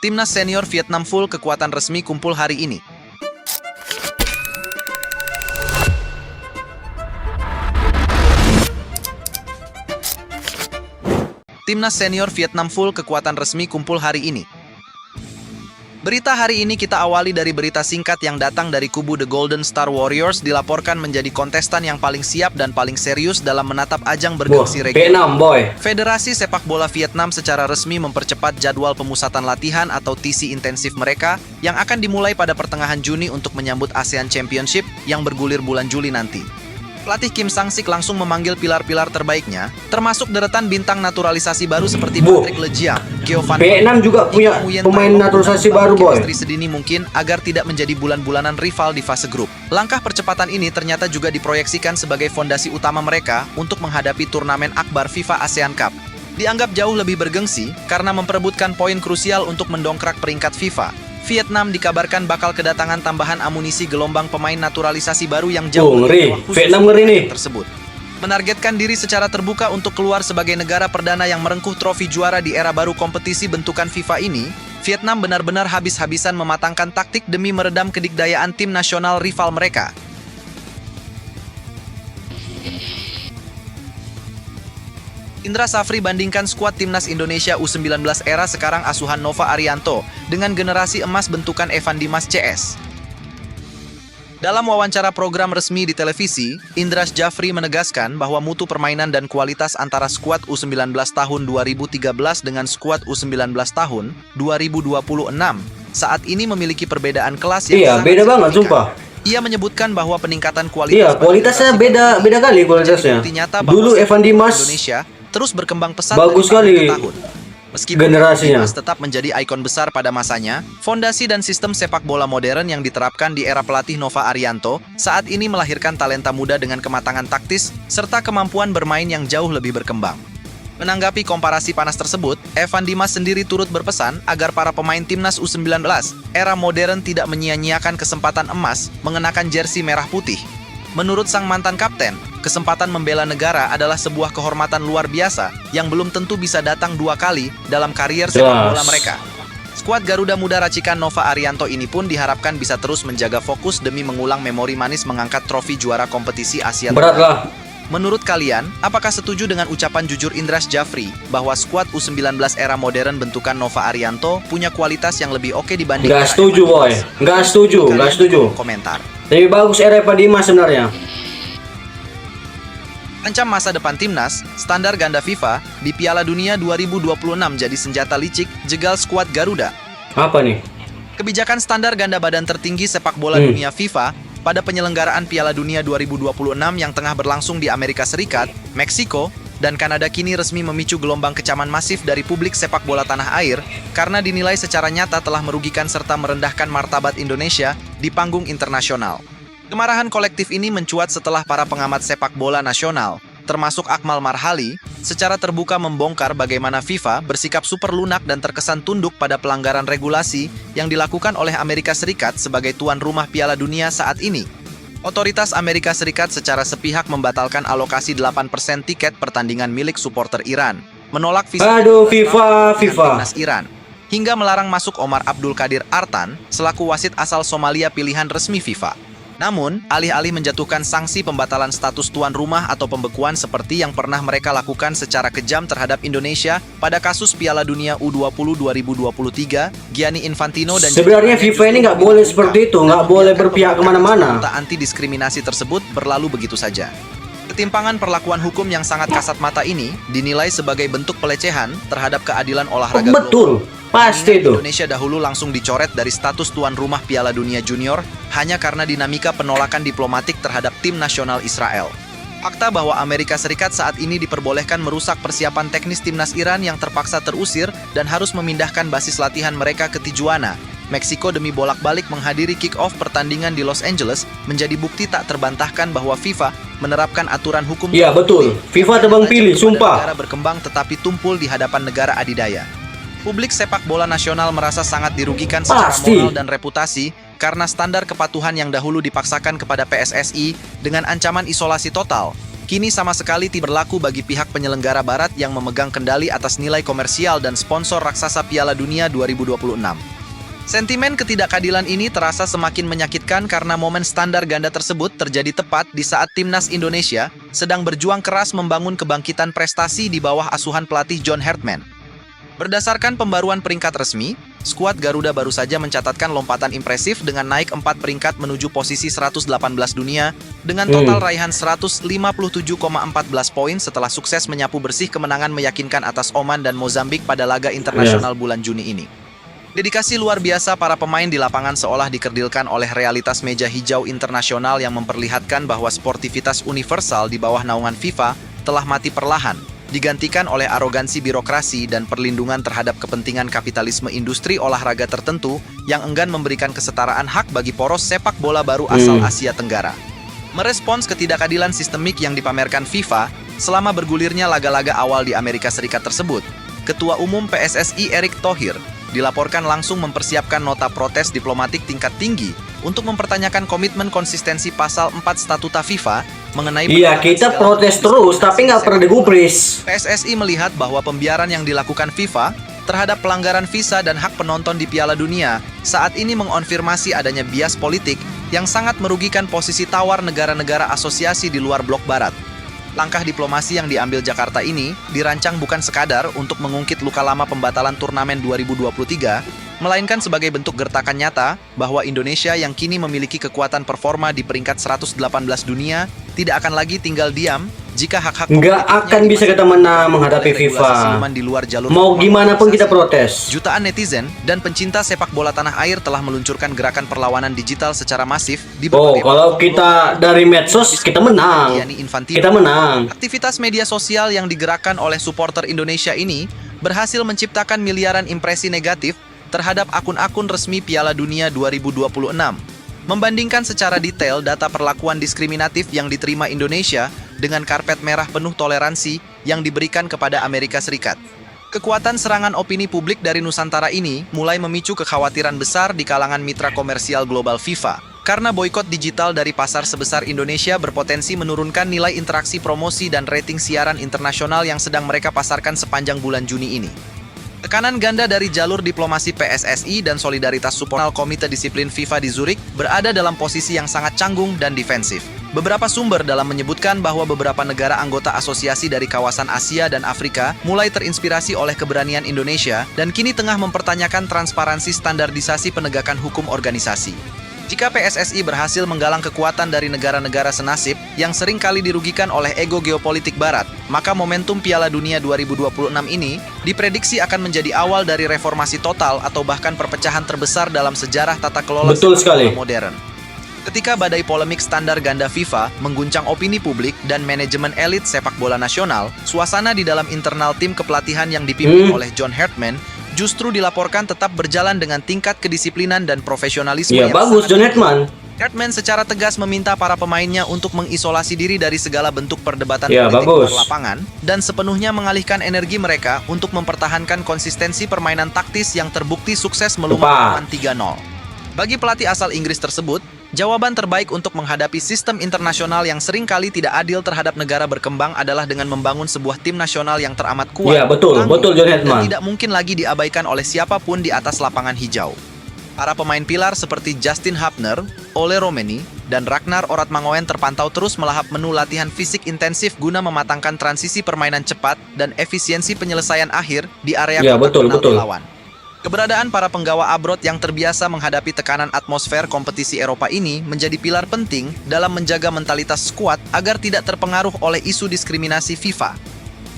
Timnas senior Vietnam full kekuatan resmi kumpul hari ini. Timnas senior Vietnam full kekuatan resmi kumpul hari ini. Berita hari ini kita awali dari berita singkat yang datang dari kubu The Golden Star Warriors dilaporkan menjadi kontestan yang paling siap dan paling serius dalam menatap ajang bergengsi regional. Federasi Sepak Bola Vietnam secara resmi mempercepat jadwal pemusatan latihan atau TC intensif mereka yang akan dimulai pada pertengahan Juni untuk menyambut ASEAN Championship yang bergulir bulan Juli nanti. Pelatih Kim Sang-sik langsung memanggil pilar-pilar terbaiknya, termasuk deretan bintang naturalisasi baru seperti Patrick Lejiang, Giovanni. Vietnam juga punya pemain naturalisasi baru, boy. Sedini mungkin agar tidak menjadi bulan-bulanan rival di fase grup. Langkah percepatan ini ternyata juga diproyeksikan sebagai fondasi utama mereka untuk menghadapi turnamen akbar FIFA ASEAN Cup. Dianggap jauh lebih bergengsi karena memperebutkan poin krusial untuk mendongkrak peringkat FIFA. Vietnam dikabarkan bakal kedatangan tambahan amunisi gelombang pemain naturalisasi baru yang jauh ngeri. Vietnam ngeri nih tersebut. Menargetkan diri secara terbuka untuk keluar sebagai negara perdana yang merengkuh trofi juara di era baru kompetisi bentukan FIFA ini, Vietnam benar-benar habis-habisan mematangkan taktik demi meredam kedikdayaan tim nasional rival mereka. Indra Safri bandingkan skuad Timnas Indonesia U19 era sekarang asuhan Nova Arianto dengan generasi emas bentukan Evan Dimas CS. Dalam wawancara program resmi di televisi, Indra Safri menegaskan bahwa mutu permainan dan kualitas antara skuad U19 tahun 2013 dengan skuad U19 tahun 2026 saat ini memiliki perbedaan kelas yang sangat beda banget, signifikan. sumpah. Ia menyebutkan bahwa peningkatan kualitas kualitasnya beda kali kualitasnya. Dulu Evan Dimas Indonesia terus berkembang pesat bagus dari sekali tahun. Meskipun generasinya Dimas tetap menjadi ikon besar pada masanya, fondasi dan sistem sepak bola modern yang diterapkan di era pelatih Nova Arianto saat ini melahirkan talenta muda dengan kematangan taktis serta kemampuan bermain yang jauh lebih berkembang. Menanggapi komparasi panas tersebut, Evan Dimas sendiri turut berpesan agar para pemain Timnas U19 era modern tidak menyia-nyiakan kesempatan emas mengenakan jersey merah putih. Menurut sang mantan kapten, kesempatan membela negara adalah sebuah kehormatan luar biasa yang belum tentu bisa datang dua kali dalam karier sepak bola mereka. Skuad Garuda Muda racikan Nova Arianto ini pun diharapkan bisa terus menjaga fokus demi mengulang memori manis mengangkat trofi juara kompetisi Asia Tenggara. Menurut kalian, apakah setuju dengan ucapan jujur Indra Safri bahwa skuad U19 era modern bentukan Nova Arianto punya kualitas yang lebih oke dibanding Nggak setuju, boy. Nggak setuju. Komentar. Lebih bagus era Evan Dimas sebenarnya. Ancam masa depan Timnas, standar ganda FIFA di Piala Dunia 2026 jadi senjata licik jegal skuad Garuda. Apa nih? Kebijakan standar ganda badan tertinggi sepak bola dunia FIFA pada penyelenggaraan Piala Dunia 2026 yang tengah berlangsung di Amerika Serikat, Meksiko, dan Kanada kini resmi memicu gelombang kecaman masif dari publik sepak bola tanah air karena dinilai secara nyata telah merugikan serta merendahkan martabat Indonesia di panggung internasional. Kemarahan kolektif ini mencuat setelah para pengamat sepak bola nasional, termasuk Akmal Marhali, secara terbuka membongkar bagaimana FIFA bersikap super lunak dan terkesan tunduk pada pelanggaran regulasi yang dilakukan oleh Amerika Serikat sebagai tuan rumah Piala Dunia saat ini. Otoritas Amerika Serikat secara sepihak membatalkan alokasi 8% tiket pertandingan milik supporter Iran, menolak visa timnas Iran, hingga melarang masuk Omar Abdul Qadir Artan selaku wasit asal Somalia pilihan resmi FIFA. Namun, alih-alih menjatuhkan sanksi pembatalan status tuan rumah atau pembekuan seperti yang pernah mereka lakukan secara kejam terhadap Indonesia pada kasus Piala Dunia U20 2023, Gianni Infantino dan sebenarnya FIFA ini nggak boleh seperti itu, nggak boleh berpihak kemana-mana. Anti diskriminasi tersebut berlalu begitu saja. Ketimpangan perlakuan hukum yang sangat kasat mata ini dinilai sebagai bentuk pelecehan terhadap keadilan olahraga global. Betul. Pasti itu. Indonesia dahulu langsung dicoret dari status tuan rumah Piala Dunia Junior hanya karena dinamika penolakan diplomatik terhadap tim nasional Israel. Fakta bahwa Amerika Serikat saat ini diperbolehkan merusak persiapan teknis timnas Iran yang terpaksa terusir dan harus memindahkan basis latihan mereka ke Tijuana, Meksiko demi bolak-balik menghadiri kick-off pertandingan di Los Angeles menjadi bukti tak terbantahkan bahwa FIFA menerapkan aturan hukum. Iya betul, FIFA tebang pilih, sumpah. Negara berkembang tetapi tumpul di hadapan negara adidaya. Publik sepak bola nasional merasa sangat dirugikan secara moral dan reputasi karena standar kepatuhan yang dahulu dipaksakan kepada PSSI dengan ancaman isolasi total kini sama sekali tidak berlaku bagi pihak penyelenggara barat yang memegang kendali atas nilai komersial dan sponsor raksasa Piala Dunia 2026. Sentimen ketidakadilan ini terasa semakin menyakitkan karena momen standar ganda tersebut terjadi tepat di saat timnas Indonesia sedang berjuang keras membangun kebangkitan prestasi di bawah asuhan pelatih John Hartman. Berdasarkan pembaruan peringkat resmi, skuad Garuda baru saja mencatatkan lompatan impresif dengan naik 4 peringkat menuju posisi 118 dunia dengan total raihan 157,14 poin setelah sukses menyapu bersih kemenangan meyakinkan atas Oman dan Mozambik pada laga internasional bulan Juni ini. Dedikasi luar biasa para pemain di lapangan seolah dikerdilkan oleh realitas meja hijau internasional yang memperlihatkan bahwa sportivitas universal di bawah naungan FIFA telah mati perlahan, digantikan oleh arogansi birokrasi dan perlindungan terhadap kepentingan kapitalisme industri olahraga tertentu yang enggan memberikan kesetaraan hak bagi poros sepak bola baru asal Asia Tenggara. Merespons ketidakadilan sistemik yang dipamerkan FIFA selama bergulirnya laga-laga awal di Amerika Serikat tersebut, Ketua Umum PSSI Erick Thohir dilaporkan langsung mempersiapkan nota protes diplomatik tingkat tinggi untuk mempertanyakan komitmen konsistensi pasal 4 statuta FIFA mengenai... Iya, kita protes terus, tapi nggak pernah digubris. PSSI melihat bahwa pembiaran yang dilakukan FIFA terhadap pelanggaran visa dan hak penonton di Piala Dunia saat ini mengonfirmasi adanya bias politik yang sangat merugikan posisi tawar negara-negara asosiasi di luar blok barat. Langkah diplomasi yang diambil Jakarta ini dirancang bukan sekadar untuk mengungkit luka lama pembatalan turnamen 2023, melainkan sebagai bentuk gertakan nyata bahwa Indonesia yang kini memiliki kekuatan performa di peringkat 118 dunia tidak akan lagi tinggal diam jika hak-hak nggak akan bisa kita menang menghadapi FIFA. Mau gimana pun kita protes. Jutaan netizen dan pencinta sepak bola tanah air telah meluncurkan gerakan perlawanan digital secara masif di berbagai kalau kita dari medsos kita menang. Kita menang. Aktivitas media sosial yang digerakkan oleh supporter Indonesia ini berhasil menciptakan miliaran impresi negatif terhadap akun-akun resmi Piala Dunia 2026. Membandingkan secara detail data perlakuan diskriminatif yang diterima Indonesia dengan karpet merah penuh toleransi yang diberikan kepada Amerika Serikat. Kekuatan serangan opini publik dari Nusantara ini mulai memicu kekhawatiran besar di kalangan mitra komersial global FIFA, karena boikot digital dari pasar sebesar Indonesia berpotensi menurunkan nilai interaksi promosi dan rating siaran internasional yang sedang mereka pasarkan sepanjang bulan Juni ini. Tekanan ganda dari jalur diplomasi PSSI dan solidaritas supporter Komite Disiplin FIFA di Zurich berada dalam posisi yang sangat canggung dan defensif. Beberapa sumber dalam menyebutkan bahwa beberapa negara anggota asosiasi dari kawasan Asia dan Afrika mulai terinspirasi oleh keberanian Indonesia dan kini tengah mempertanyakan transparansi standarisasi penegakan hukum organisasi. Jika PSSI berhasil menggalang kekuatan dari negara-negara senasib yang sering kali dirugikan oleh ego geopolitik barat, maka momentum Piala Dunia 2026 ini diprediksi akan menjadi awal dari reformasi total atau bahkan perpecahan terbesar dalam sejarah tata kelola sepak bola modern. Ketika badai polemik standar ganda FIFA mengguncang opini publik dan manajemen elit sepak bola nasional, suasana di dalam internal tim kepelatihan yang dipimpin oleh John Hartman justru dilaporkan tetap berjalan dengan tingkat kedisiplinan dan profesionalisme yang bagus, John Hartman. Hartman secara tegas meminta para pemainnya untuk mengisolasi diri dari segala bentuk perdebatan politik luar lapangan dan sepenuhnya mengalihkan energi mereka untuk mempertahankan konsistensi permainan taktis yang terbukti sukses melumpuhkan 3-0. Bagi pelatih asal Inggris tersebut, jawaban terbaik untuk menghadapi sistem internasional yang seringkali tidak adil terhadap negara berkembang adalah dengan membangun sebuah tim nasional yang teramat kuat, betul John Hartman, dan tidak mungkin lagi diabaikan oleh siapapun di atas lapangan hijau. Para pemain pilar seperti Justin Hapner, Ole Romeni, dan Ragnar Oratmangoen terpantau terus melahap menu latihan fisik intensif guna mematangkan transisi permainan cepat dan efisiensi penyelesaian akhir di area kotak penalti lawan. Keberadaan para penggawa abroad yang terbiasa menghadapi tekanan atmosfer kompetisi Eropa ini menjadi pilar penting dalam menjaga mentalitas skuad agar tidak terpengaruh oleh isu diskriminasi FIFA.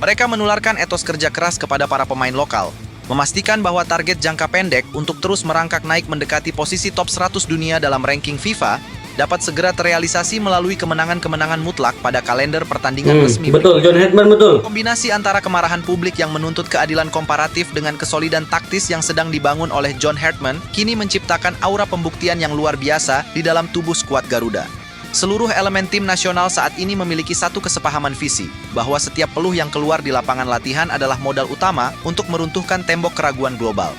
Mereka menularkan etos kerja keras kepada para pemain lokal, memastikan bahwa target jangka pendek untuk terus merangkak naik mendekati posisi top 100 dunia dalam ranking FIFA dapat segera terrealisasi melalui kemenangan-kemenangan mutlak pada kalender pertandingan resmi. Betul, John Hartman, betul. Kombinasi antara kemarahan publik yang menuntut keadilan komparatif dengan kesolidan taktis yang sedang dibangun oleh John Hartman kini menciptakan aura pembuktian yang luar biasa di dalam tubuh skuad Garuda. Seluruh elemen tim nasional saat ini memiliki satu kesepahaman visi, bahwa setiap peluh yang keluar di lapangan latihan adalah modal utama untuk meruntuhkan tembok keraguan global.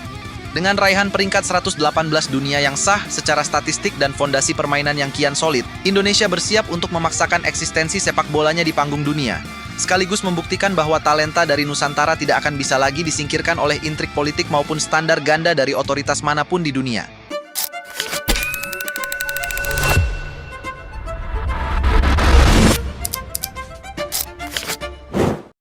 Dengan raihan peringkat 118 dunia yang sah secara statistik dan fondasi permainan yang kian solid, Indonesia bersiap untuk memaksakan eksistensi sepak bolanya di panggung dunia. Sekaligus membuktikan bahwa talenta dari Nusantara tidak akan bisa lagi disingkirkan oleh intrik politik maupun standar ganda dari otoritas manapun di dunia.